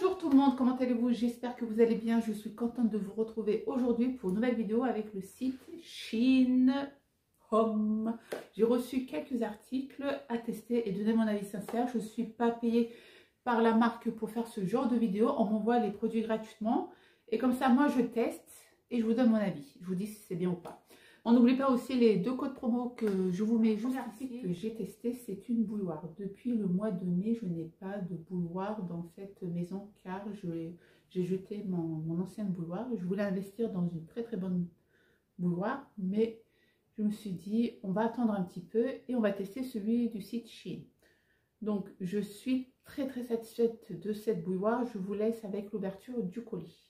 Bonjour tout le monde, comment allez-vous? J'espère que vous allez bien. Je suis contente de vous retrouver aujourd'hui pour une nouvelle vidéo avec le site Shein Home. J'ai reçu quelques articles à tester et donner mon avis sincère. Je ne suis pas payée par la marque pour faire ce genre de vidéo. On m'envoie les produits gratuitement et comme ça moi je teste et je vous donne mon avis. Je vous dis si c'est bien ou pas. On n'oublie pas aussi les deux codes promo que je vous mets juste ici que j'ai testé. C'est une bouilloire. Depuis le mois de mai, je n'ai pas de bouilloire dans cette maison car j'ai jeté mon ancienne bouilloire. Je voulais investir dans une très bonne bouilloire, mais je me suis dit on va attendre un petit peu et on va tester celui du site Shein. Donc je suis très satisfaite de cette bouilloire. Je vous laisse avec l'ouverture du colis.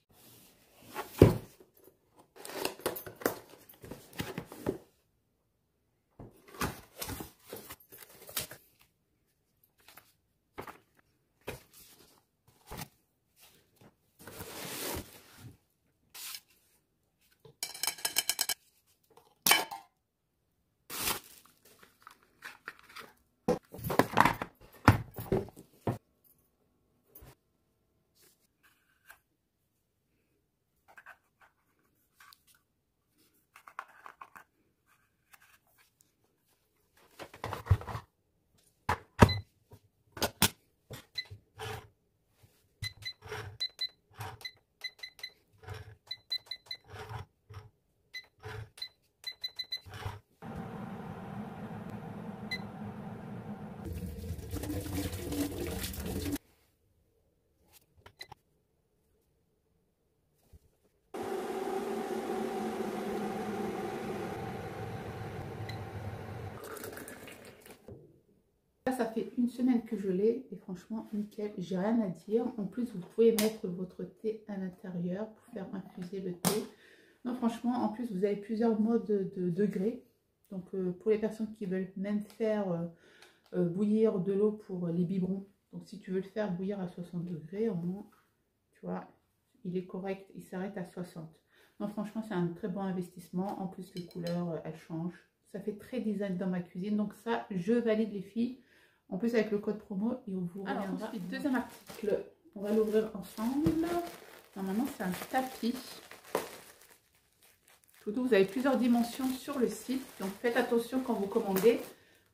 Ça fait une semaine que je l'ai et franchement nickel, j'ai rien à dire. En plus vous pouvez mettre votre thé à l'intérieur pour faire infuser le thé. Non franchement, en plus vous avez plusieurs modes de degrés. Donc pour les personnes qui veulent même faire bouillir de l'eau pour les biberons. Donc si tu veux le faire bouillir à 60 degrés, au moins tu vois il est correct, il s'arrête à 60. Non franchement c'est un très bon investissement. En plus les couleurs elles changent. Ça fait très design dans ma cuisine. Donc ça je valide les filles. En plus avec le code promo, il vous reviendra. Ensuite, deuxième article, on va l'ouvrir ensemble. Normalement, c'est un tapis. Vous avez plusieurs dimensions sur le site. Donc faites attention quand vous commandez.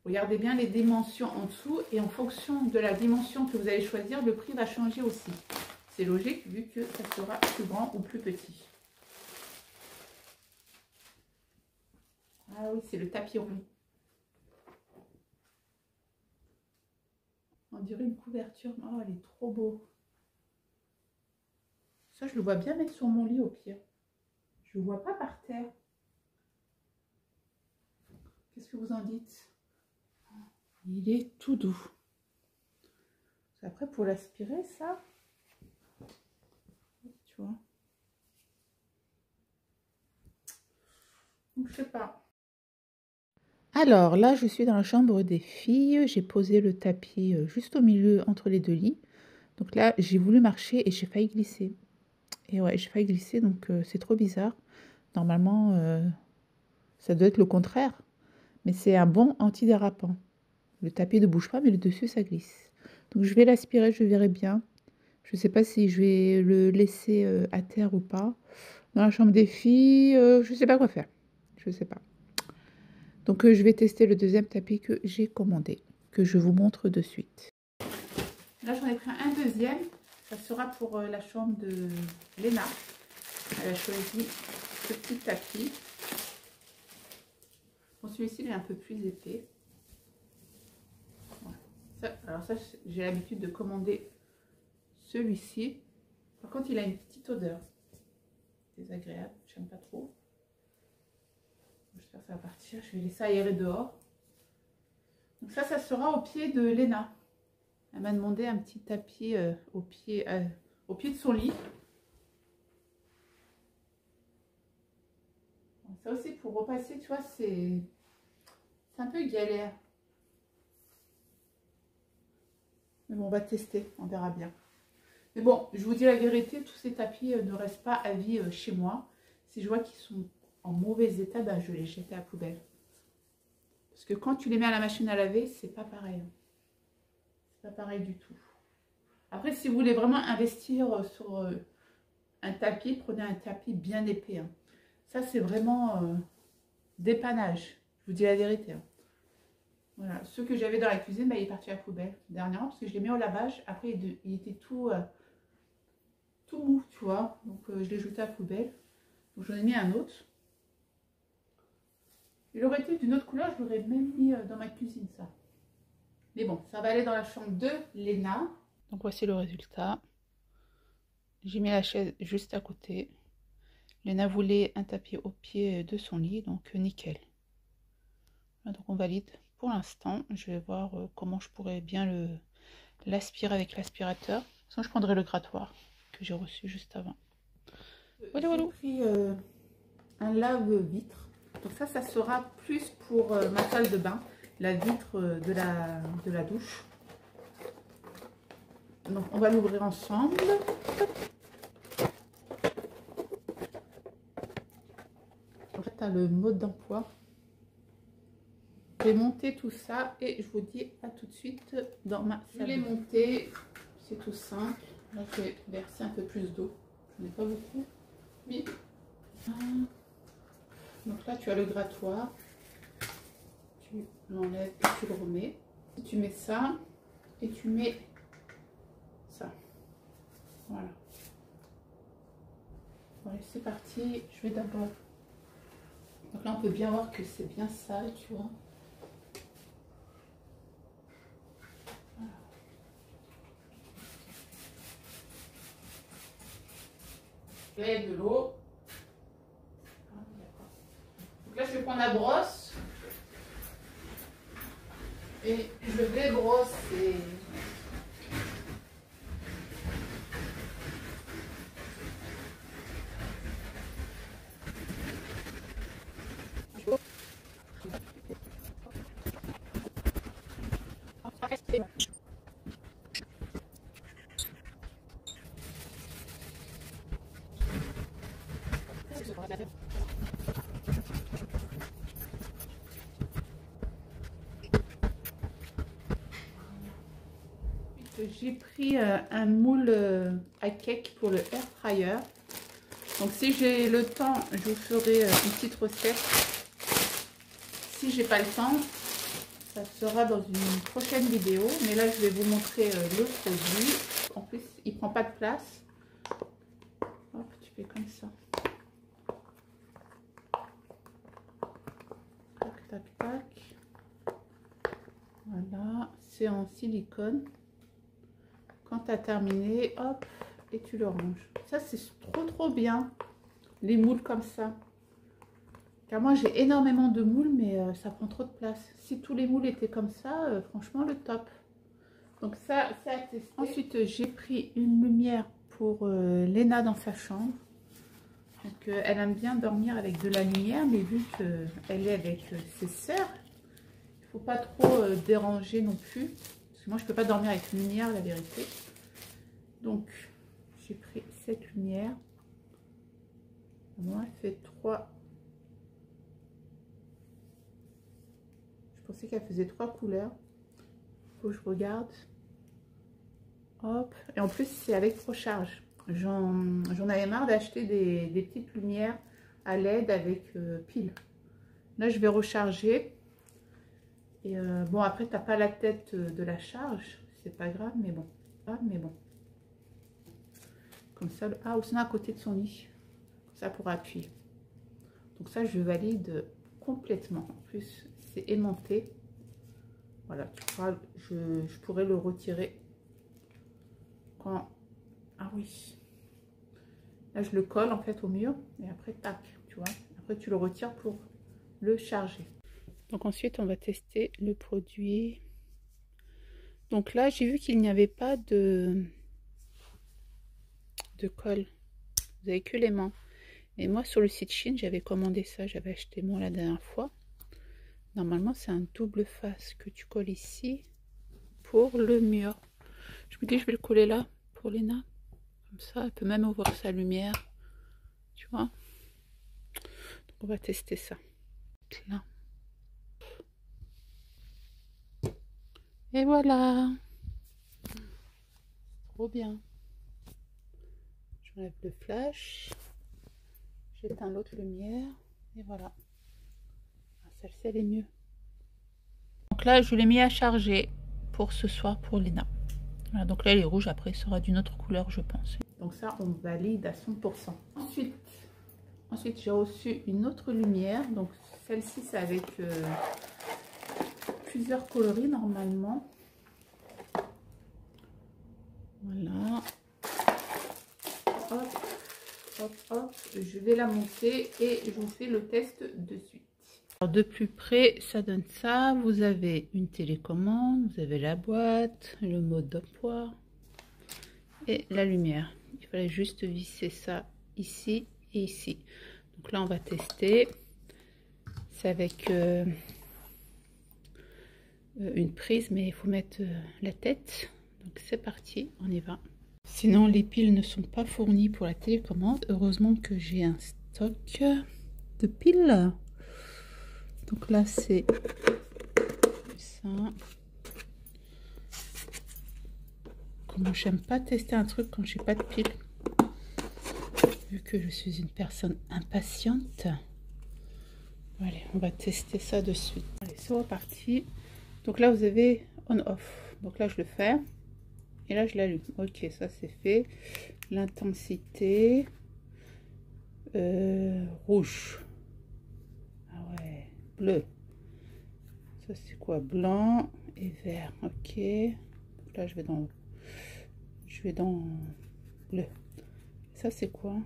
Regardez bien les dimensions en dessous. Et en fonction de la dimension que vous allez choisir, le prix va changer aussi. C'est logique vu que ça sera plus grand ou plus petit. Ah oui, c'est le tapis rond. On dirait une couverture. Oh, elle est trop beau. Ça, je le vois bien mettre sur mon lit au pire. Je ne le vois pas par terre. Qu'est-ce que vous en dites? Il est tout doux. Après, pour l'aspirer, ça, tu vois. Donc, je sais pas. Alors là, je suis dans la chambre des filles. J'ai posé le tapis juste au milieu entre les deux lits. Donc là, j'ai voulu marcher et j'ai failli glisser. Et ouais, j'ai failli glisser, donc c'est trop bizarre. Normalement, ça doit être le contraire. Mais c'est un bon antidérapant. Le tapis ne bouge pas, mais le dessus, ça glisse. Donc je vais l'aspirer, je verrai bien. Je ne sais pas si je vais le laisser à terre ou pas. Dans la chambre des filles, je ne sais pas quoi faire. Je ne sais pas. Donc je vais tester le deuxième tapis que j'ai commandé, que je vous montre de suite. Là, j'en ai pris un deuxième. Ça sera pour la chambre de Léna. Elle a choisi ce petit tapis. Bon, celui-ci, il est un peu plus épais. Voilà. Alors ça, j'ai l'habitude de commander celui-ci. Par contre, il a une petite odeur désagréable. J'aime pas trop. J'espère que ça va partir. Je vais laisser aérer dehors. Donc ça sera au pied de Léna. Elle m'a demandé un petit tapis au pied de son lit. Ça aussi, pour repasser, tu vois, c'est un peu galère. Mais bon, on va tester, on verra bien. Mais bon, je vous dis la vérité, tous ces tapis ne restent pas à vie chez moi. Si je vois qu'ils sont en mauvais état, ben, je les jette à la poubelle. Parce que quand tu les mets à la machine à laver, c'est pas pareil. C'est pas pareil du tout. Après, si vous voulez vraiment investir sur un tapis, prenez un tapis bien épais. Hein. Ça, c'est vraiment dépannage. Je vous dis la vérité. Hein. Voilà. Ceux que j'avais dans la cuisine, bah, il est parti à la poubelle dernièrement parce que je l'ai mis au lavage. Après, il était tout mou, tu vois. Donc, je l'ai jeté à la poubelle. Donc, j'en ai mis un autre. Il aurait été d'une autre couleur, je l'aurais même mis dans ma cuisine, ça. Mais bon, ça va aller dans la chambre de Léna. Donc, voici le résultat. J'ai mis la chaise juste à côté. Léna voulait un tapis au pied de son lit, donc nickel. Donc, on valide pour l'instant. Je vais voir comment je pourrais bien l'aspirer avec l'aspirateur. Sinon, je prendrai le grattoir que j'ai reçu juste avant. Voilà, voilà. J'ai pris un lave-vitre. Donc ça sera plus pour ma salle de bain, la vitre de la douche. Donc on va l'ouvrir ensemble. En fait, tu as le mode d'emploi. Je vais monter tout ça et je vous dis à tout de suite dans ma salle. Je l'ai monté, c'est tout simple. Là, je vais verser un peu plus d'eau. Je n'en ai pas beaucoup. Mais donc là, tu as le grattoir. Tu l'enlèves et tu le remets. Tu mets ça et tu mets ça. Voilà. Bon, allez, c'est parti. Je vais d'abord. Donc là, on peut bien voir que c'est bien sale, tu vois. Voilà. Là, il y a de l'eau. Donc là, je vais prendre la brosse et je vais brosser. J'ai pris un moule à cake pour le air fryer. Donc si j'ai le temps, je vous ferai une petite recette. Si j'ai pas le temps, ça sera dans une prochaine vidéo. Mais là, je vais vous montrer le produit. En plus, il prend pas de place. Hop, tu fais comme ça. Tac, tac, tac. Voilà, c'est en silicone. Quand tu as terminé, hop, et tu le ranges. Ça, c'est trop bien, les moules comme ça. Car moi, j'ai énormément de moules, mais ça prend trop de place. Si tous les moules étaient comme ça, franchement, le top. Donc ça, c'est à tester. Ensuite, j'ai pris une lumière pour Léna dans sa chambre. Donc, elle aime bien dormir avec de la lumière, mais vu qu'elle est avec ses sœurs, il ne faut pas trop déranger non plus. Parce que moi, je ne peux pas dormir avec une lumière, la vérité. Donc, j'ai pris cette lumière. Moi, elle fait 3. Je pensais qu'elle faisait 3 couleurs. Il faut que je regarde. Hop. Et en plus, c'est avec recharge. J'en avais marre d'acheter des petites lumières à LED avec pile. Là, je vais recharger. Et bon, après, tu n'as pas la tête de la charge. C'est pas grave, mais bon. Ah, mais bon. Comme ça. Ah, ou sinon à côté de son lit. Comme ça, pour appuyer. Donc ça, je valide complètement. En plus, c'est aimanté. Voilà, tu vois, je pourrais le retirer quand... Ah oui. Là, je le colle en fait au mur. Et après, tac, tu vois. Après, tu le retires pour le charger. Donc ensuite, on va tester le produit. Donc là, j'ai vu qu'il n'y avait pas de colle. Vous avez que l'aimant. Et moi, sur le site Shein, j'avais commandé ça. J'avais acheté moi la dernière fois. Normalement, c'est un double face que tu colles ici pour le mur. Je me dis, je vais le coller là pour Léna. Comme ça, elle peut même avoir sa lumière. Tu vois. Donc, on va tester ça. Là. Et voilà. trop bien. J'enlève le flash. J'éteins l'autre lumière. Et voilà. Celle-ci, elle est mieux. Donc là, je l'ai mis à charger pour ce soir pour Léna. Voilà, donc là, elle est rouge. Après, il sera d'une autre couleur, je pense. Donc ça, on valide à 100%. Ensuite j'ai reçu une autre lumière. Donc celle-ci, c'est avec plusieurs coloris normalement. Voilà. Hop, hop, hop. Je vais la monter et je vous fais le test de suite. Alors de plus près, ça donne ça. Vous avez une télécommande, vous avez la boîte, le mode d'emploi et la lumière. Il fallait juste visser ça ici et ici. Donc là, on va tester. C'est avec une prise, mais il faut mettre la tête. Donc c'est parti, on y va. Sinon, les piles ne sont pas fournies pour la télécommande. Heureusement que j'ai un stock de piles. Donc là, c'est ça. Comment j'aime pas tester un truc quand j'ai pas de piles. Vu que je suis une personne impatiente. Allez, on va tester ça de suite. Allez, c'est reparti. Donc là, vous avez on-off. Donc là, je le ferme. Et là, je l'allume. Ok, ça c'est fait. L'intensité. Rouge. Ah ouais. Bleu. Ça c'est quoi? Blanc et vert. Ok. Donc là, je vais dans bleu. Ça c'est quoi?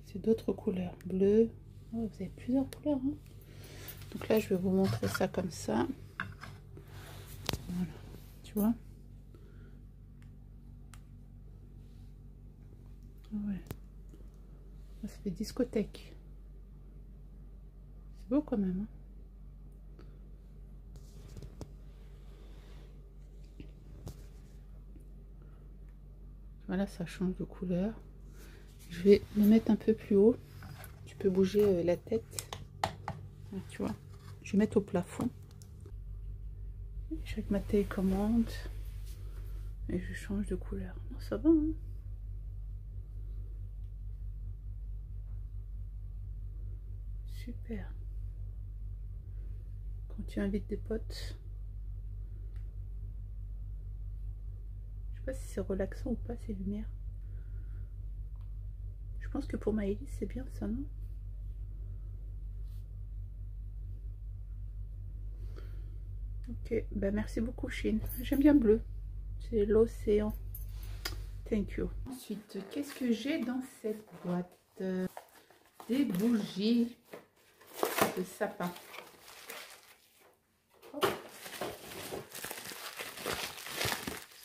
C'est d'autres couleurs. Bleu. Oh, vous avez plusieurs couleurs. Hein. Donc là, je vais vous montrer ça comme ça. Voilà. Tu vois? Ouais. Ça fait discothèque. C'est beau quand même. Hein. Voilà, ça change de couleur. Je vais le mettre un peu plus haut. Tu peux bouger la tête. Là, tu vois. Je vais mettre au plafond. Je vais ma télécommande. Et je change de couleur. Non, ça va. Hein. Super. Quand tu invites des potes. Je sais pas si c'est relaxant ou pas ces lumières. Je pense que pour Maëlys c'est bien ça, non? Ok, ben merci beaucoup Chine. J'aime bien bleu. C'est l'océan. Thank you. Ensuite, qu'est-ce que j'ai dans cette boîte? Des bougies de sapin. Hop.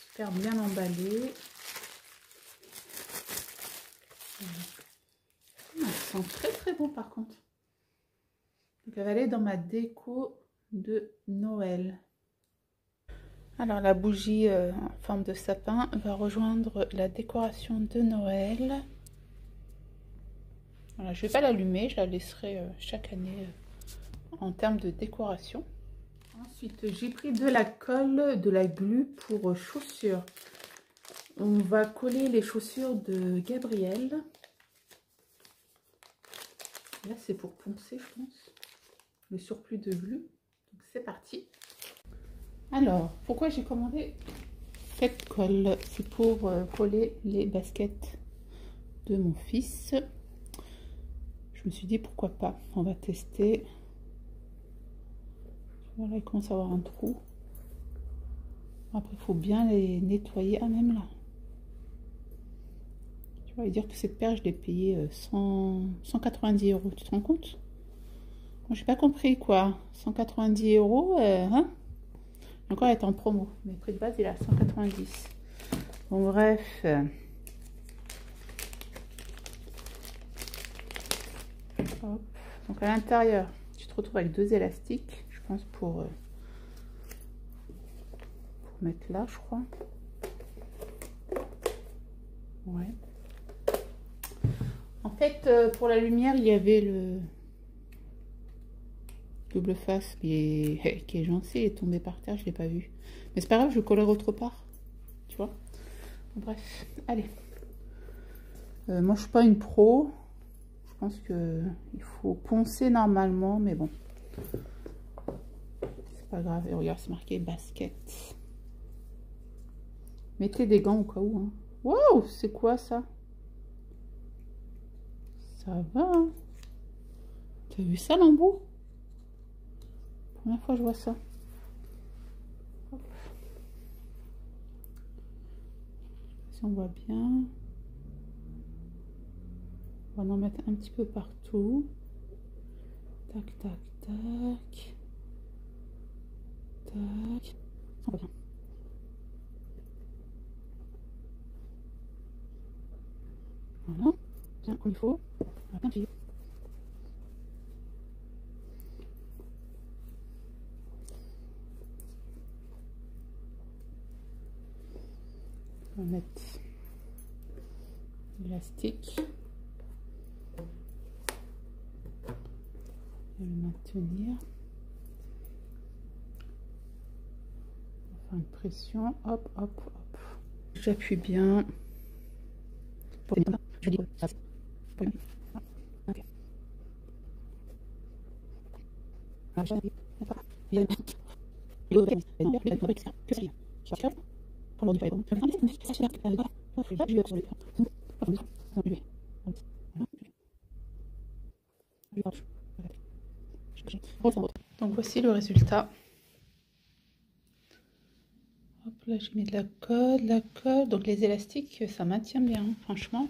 Super bien emballé. Ça sent très très bon par contre. Donc elle va aller dans ma déco de Noël. Alors la bougie en forme de sapin va rejoindre la décoration de Noël. Voilà, je ne vais pas l'allumer, je la laisserai chaque année en termes de décoration. Ensuite, j'ai pris de la colle, de la glu pour chaussures. On va coller les chaussures de Gabriel. Là, c'est pour poncer, je pense, le surplus de glu. Donc, c'est parti. Alors, pourquoi j'ai commandé cette colle? C'est pour coller les baskets de mon fils. Je me suis dit pourquoi pas, on va tester. Voilà, il commence à avoir un trou. Après, il faut bien les nettoyer. Ah, même là. Tu vas dire que cette paire, je l'ai payée 190 €. Tu te rends compte? Moi, j'ai pas compris quoi. 190 €, hein? Encore, elle est en promo. Mais le prix de base, il est à 190. Bon, bref. Hop. Donc, à l'intérieur, tu te retrouves avec 2 élastiques. Je pense pour mettre là, je crois. Ouais. En fait, pour la lumière, il y avait le double face qui est gentil, il est tombé par terre, je l'ai pas vu. Mais c'est pas grave, je le collerai autre part. Tu tu vois. Bref, allez. Moi, je suis pas une pro. Je pense que il faut poncer normalement, mais bon. C'est pas grave. Et regarde, c'est marqué basket. Mettez des gants au cas où. Hein. Waouh, c'est quoi ça? Ça va. Hein. T'as vu ça, l'embout? Première fois que je vois ça. Hop. Si on voit bien. On va en mettre un petit peu partout. Tac, tac, tac. Tac. On voit bien. Voilà. Bien comme il faut. On va bien appuyer. On va mettre l'élastique. Et le maintenir. On va faire une pression. Hop, hop, hop. J'appuie bien. Je dis ça. Ok. Donc voici le résultat. Hop là, j'ai mis de la colle, donc les élastiques, ça maintient bien, hein, franchement.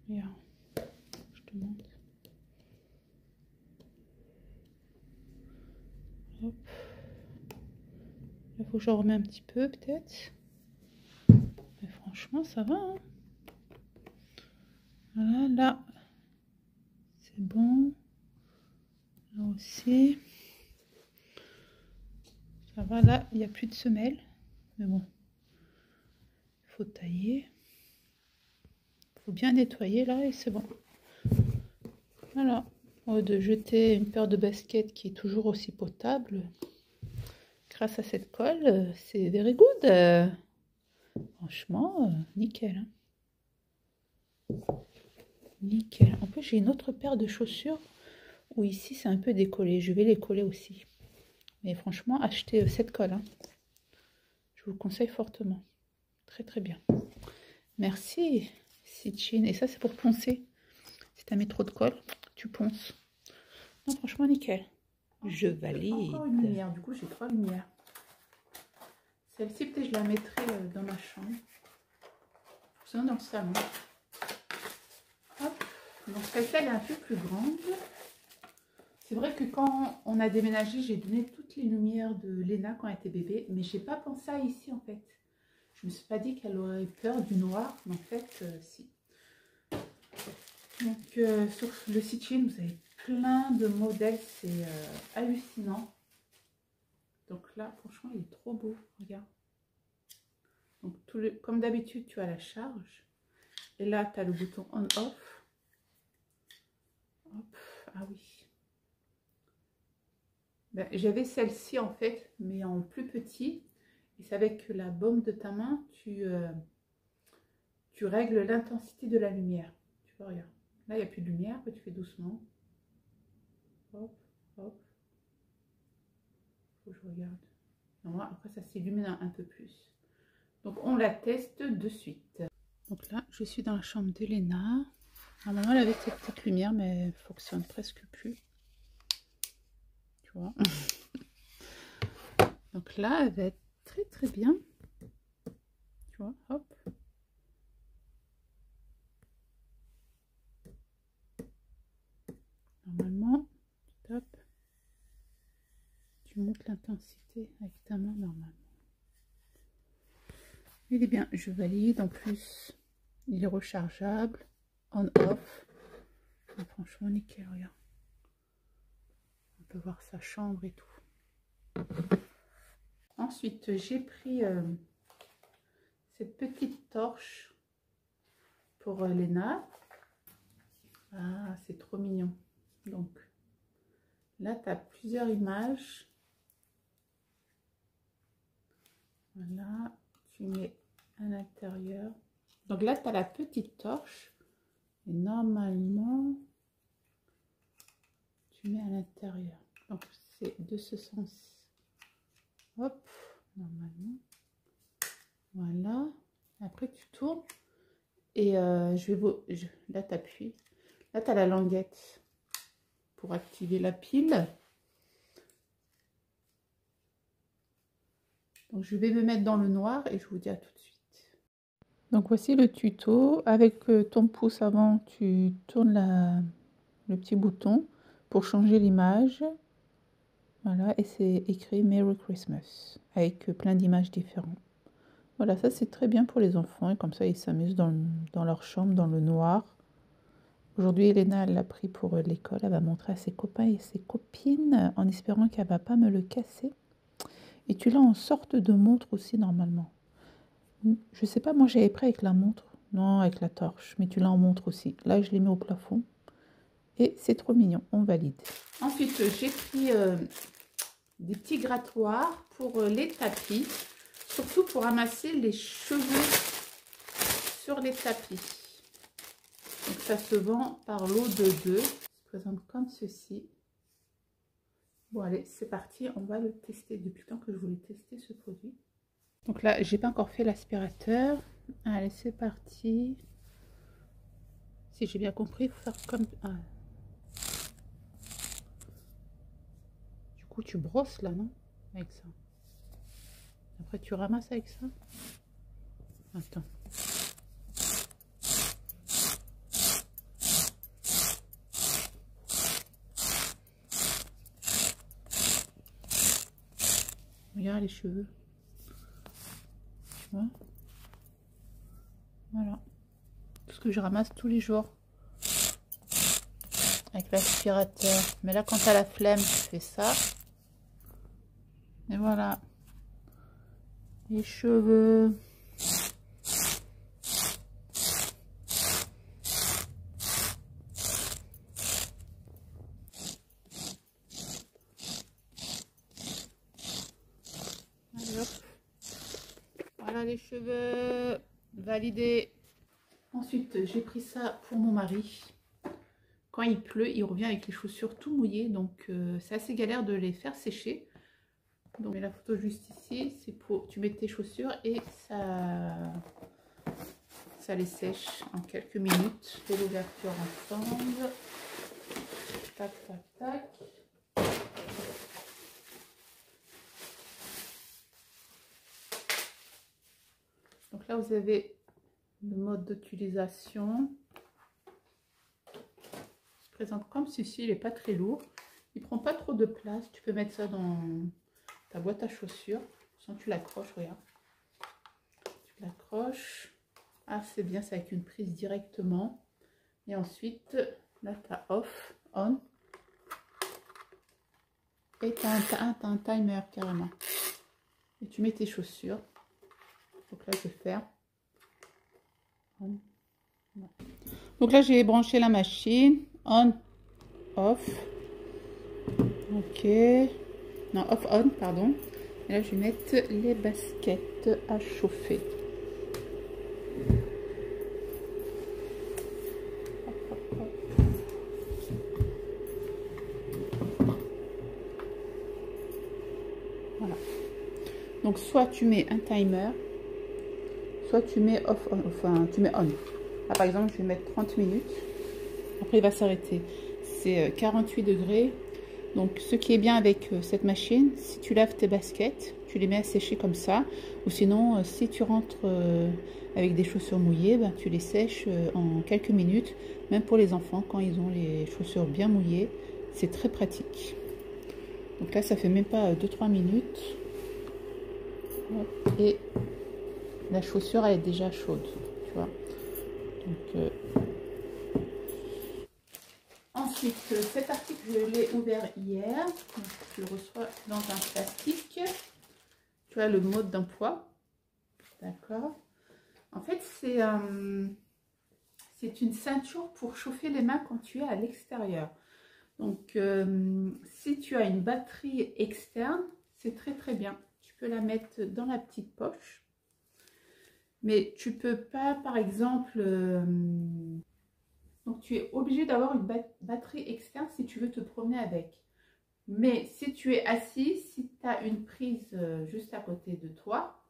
Regarde, je te montre. Hop. Il faut que j'en remets un petit peu peut-être. Mais franchement, ça va. Hein. Voilà, là, c'est bon. Là aussi. Ça va, là, il n'y a plus de semelle. Mais bon, il faut tailler. Il faut bien nettoyer là et c'est bon. Voilà. De jeter une paire de baskets qui est toujours aussi potable. Grâce à cette colle, c'est very good. Franchement, nickel. Hein. Nickel. En plus, j'ai une autre paire de chaussures où ici c'est un peu décollé. Je vais les coller aussi. Mais franchement, achetez cette colle. Hein. Je vous le conseille fortement. Très très bien. Merci, Stitching. Et ça, c'est pour poncer. Si tu as mis trop de colle, tu ponces. Non, franchement, nickel. Je valide. Encore une lumière. Du coup, j'ai 3 lumières. Celle-ci, peut-être je la mettrai dans ma chambre. Sinon, dans le salon. Hop. Donc, celle-ci, elle est un peu plus grande. C'est vrai que quand on a déménagé, j'ai donné toutes les lumières de Léna quand elle était bébé. Mais j'ai pas pensé à ici, en fait. Je me suis pas dit qu'elle aurait peur du noir. Mais en fait, si. Donc, sur le site Shein, vous avez plein de modèles. C'est hallucinant. Donc là, franchement, il est trop beau. Regarde. Donc, comme d'habitude, tu as la charge. Et là, tu as le bouton on-off. Ah oui. Ben, j'avais celle-ci, en fait, mais en plus petit. Et c'est avec la baume de ta main, tu règles l'intensité de la lumière. Tu vois, regarde. Là, il n'y a plus de lumière. Après, tu fais doucement. Hop, hop. Faut que je regarde. Non, après, ça s'illumine un peu plus. Donc, on la teste de suite. Donc là, je suis dans la chambre de Léna. Normalement, elle avait cette petite lumière, mais elle ne fonctionne presque plus. Tu vois. Donc là, elle va être très très bien. Tu vois, hop. Normalement, top. Tu montes l'intensité avec ta main normalement. Il est bien, je valide. En plus, il est rechargeable. On-off. Franchement, nickel, regarde. On peut voir sa chambre et tout. Ensuite, j'ai pris cette petite torche pour Léna. Ah, c'est trop mignon. Donc, là, tu as plusieurs images. Voilà. tu mets à l'intérieur. Donc là, tu as la petite torche. Et normalement, tu mets à l'intérieur. Donc c'est de ce sens. Hop, normalement. Voilà. Après, tu tournes. Et là, tu appuies. Là, tu as la languette pour activer la pile. Donc, je vais me mettre dans le noir et je vous dis à tout de suite. Donc, voici le tuto. Avec ton pouce avant, tu tournes le petit bouton pour changer l'image. Voilà, et c'est écrit Merry Christmas avec plein d'images différentes. Voilà, ça c'est très bien pour les enfants et comme ça ils s'amusent dans leur chambre, dans le noir. Aujourd'hui, Elena, elle l'a pris pour l'école. Elle va montrer à ses copains et ses copines en espérant qu'elle ne va pas me le casser. Et tu l'as en sorte de montre aussi normalement. Je sais pas, moi j'avais pris avec la montre. Non, avec la torche. Mais tu l'as en montre aussi. Là, je l'ai mis au plafond. Et c'est trop mignon. On valide. Ensuite, j'ai pris des petits grattoirs pour les tapis. Surtout pour ramasser les cheveux sur les tapis. Donc ça se vend par lot de 2. Ça se présente comme ceci. Bon allez, c'est parti, on va le tester. Depuis le temps que je voulais tester ce produit. Donc là, j'ai pas encore fait l'aspirateur. Allez, c'est parti. Si j'ai bien compris, il faut faire comme... Ah. Du coup, tu brosses là, non? Avec ça. Après, tu ramasses avec ça. Attends. Regarde les cheveux. Tu vois? Voilà. Tout ce que je ramasse tous les jours. Avec l'aspirateur. Mais là, quand tu as la flemme, tu fais ça. Et voilà. Les cheveux. Allez, hop. Voilà les cheveux. Validé. Ensuite, j'ai pris ça pour mon mari. Quand il pleut, il revient avec les chaussures tout mouillées. Donc, c'est assez galère de les faire sécher. Donc, la photo juste ici, c'est pour... Tu mets tes chaussures et ça les sèche en quelques minutes. Je fais l'ouverture ensemble. Tac, tac, tac. Donc là, vous avez le mode d'utilisation. Il se présente comme ceci, il n'est pas très lourd. Il prend pas trop de place. Tu peux mettre ça dans ta boîte à chaussures. Sinon, tu l'accroches, regarde. Tu l'accroches. Ah, c'est bien, c'est avec une prise directement. Et ensuite, là, tu as off, on. Et tu as un timer carrément. Et tu mets tes chaussures. Donc là, je vais faire. Donc là, j'ai branché la machine. On, off. Ok. Non, off, on, pardon. Et là, je vais mettre les baskets à chauffer. Voilà. Donc, soit tu mets un timer, soit tu mets off, on, enfin, tu mets on. Là, par exemple, je vais mettre 30 minutes. Après, il va s'arrêter. C'est 48 degrés. Donc, ce qui est bien avec cette machine, si tu laves tes baskets, tu les mets à sécher comme ça. Ou sinon, si tu rentres avec des chaussures mouillées, ben, tu les sèches en quelques minutes. Même pour les enfants, quand ils ont les chaussures bien mouillées, c'est très pratique. Donc là, ça fait même pas 2-3 minutes. Et la chaussure, elle est déjà chaude. Tu vois. Donc, ensuite, cet article, je l'ai ouvert hier. Donc, je le reçois dans un plastique. Tu vois le mode d'emploi. D'accord. En fait, c'est une ceinture pour chauffer les mains quand tu es à l'extérieur. Donc, si tu as une batterie externe, c'est très très bien. Tu peux la mettre dans la petite poche. Mais tu peux pas, par exemple, donc tu es obligé d'avoir une batterie externe si tu veux te promener avec. Mais si tu es assis, si tu as une prise juste à côté de toi,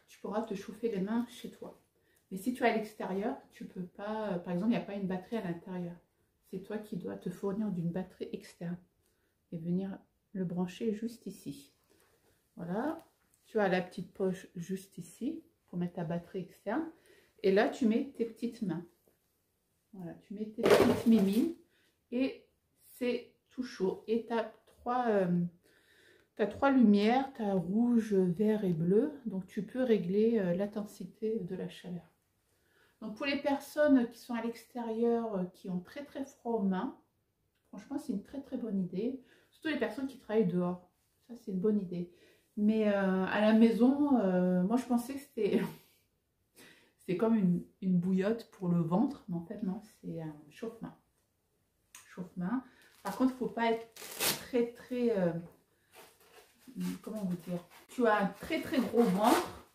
tu pourras te chauffer les mains chez toi. Mais si tu es à l'extérieur, tu peux pas, par exemple, il n'y a pas une batterie à l'intérieur. C'est toi qui dois te fournir d'une batterie externe et venir le brancher juste ici. Voilà, tu as la petite poche juste ici pour mettre ta batterie externe. Et là, tu mets tes petites mains. Voilà, tu mets tes petites mimines et c'est tout chaud. Et tu as trois lumières, tu as rouge, vert et bleu. Donc, tu peux régler l'intensité de la chaleur. Donc, pour les personnes qui sont à l'extérieur, qui ont très très froid aux mains, franchement, c'est une très très bonne idée. Surtout les personnes qui travaillent dehors. Ça, c'est une bonne idée. Mais à la maison, moi, je pensais que c'était... C'est comme une bouillotte pour le ventre, mais en fait non, c'est un chauffe-main. Chauffe-main. Par contre, il ne faut pas être très, comment vous dire? Tu as un très, très gros ventre.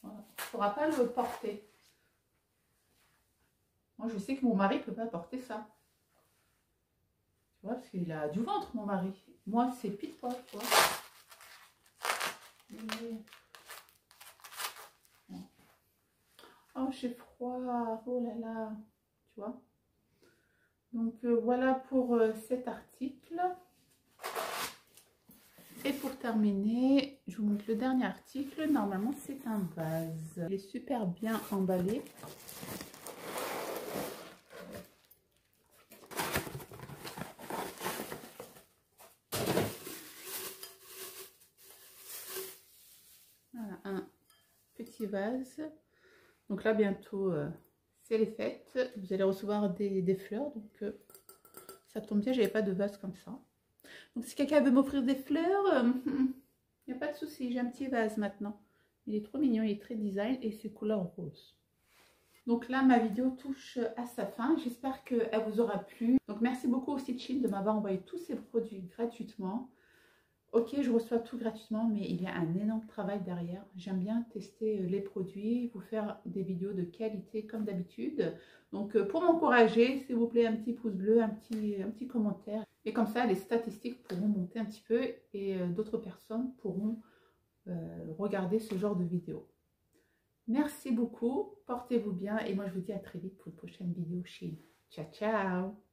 Voilà. Tu ne pourras pas le porter. Moi, je sais que mon mari ne peut pas porter ça. Tu vois, parce qu'il a du ventre, mon mari. Moi, c'est pile poil, tu vois. Oh, j'ai froid. Oh là là. Tu vois. Donc, voilà pour cet article. Et pour terminer, je vous montre le dernier article. Normalement, c'est un vase. Il est super bien emballé. Voilà, un petit vase. Donc là, bientôt, c'est les fêtes. Vous allez recevoir des fleurs. Donc, ça tombe bien, j'avais pas de vase comme ça. Donc, si quelqu'un veut m'offrir des fleurs, il n'y a pas de souci. J'ai un petit vase maintenant. Il est trop mignon, il est très design et c'est couleur rose. Donc là, ma vidéo touche à sa fin. J'espère qu'elle vous aura plu. Donc, merci beaucoup au site Shein de m'avoir envoyé tous ces produits gratuitement. Ok, je reçois tout gratuitement, mais il y a un énorme travail derrière. J'aime bien tester les produits, vous faire des vidéos de qualité comme d'habitude. Donc, pour m'encourager, s'il vous plaît, un petit pouce bleu, un petit commentaire. Et comme ça, les statistiques pourront monter un petit peu et d'autres personnes pourront regarder ce genre de vidéos. Merci beaucoup, portez-vous bien et moi je vous dis à très vite pour une prochaine vidéo Shein. Ciao, ciao!